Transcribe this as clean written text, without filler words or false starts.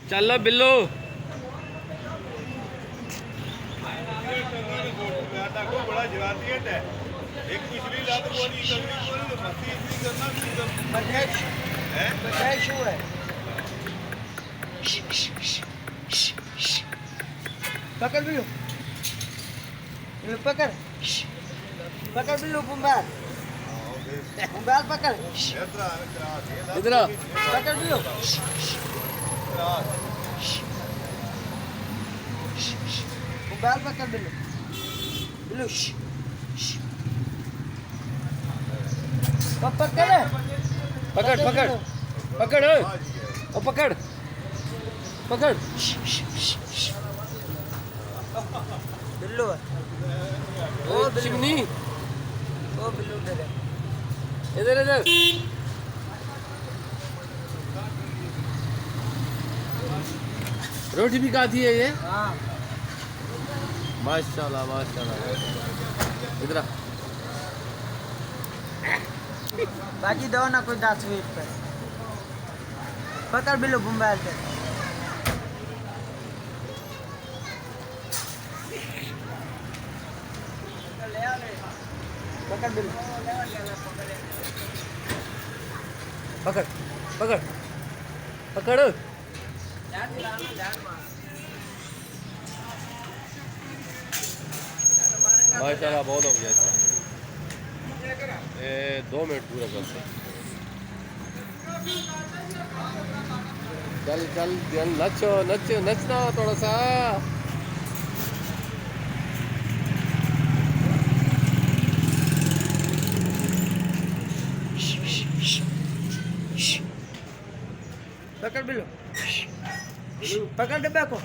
चलो बिल्लू बड़ा जवाबी है एक पिछली रात बोली करनी बोली तो मस्ती इतनी करना शू है पकड़ बिल्लू बिल्लू पकड़ पकड़ बिल्लू बुम्बार बुम्बार पकड़ इधर आ। पकड़ बिल्लू बुम्बार पकड़ बिल्लू बिल्लू पकड़ पकड़ पकड़ पकड़ ओ पकड़ पकड़ बिल्लू है ओ चिमनी वो बिल्लू दे दे इधर इधर रोटी भी खाती है ये हाँ माशाल्लाह माशाल्लाह इधर आ। बाकी दो ना कोई 10 मिनट पे पकड़ बिल्लू बुम्बार पे पकड़ बिल्लू पकड़ पकड़ पकड़ माशाल्लाह बहुत हो गया इसका। ये 2 मिनट पूरा करते चल चल चल नचो नच नचना थोड़ा सा पकड़ बिल्लू पकड़ डब्बा को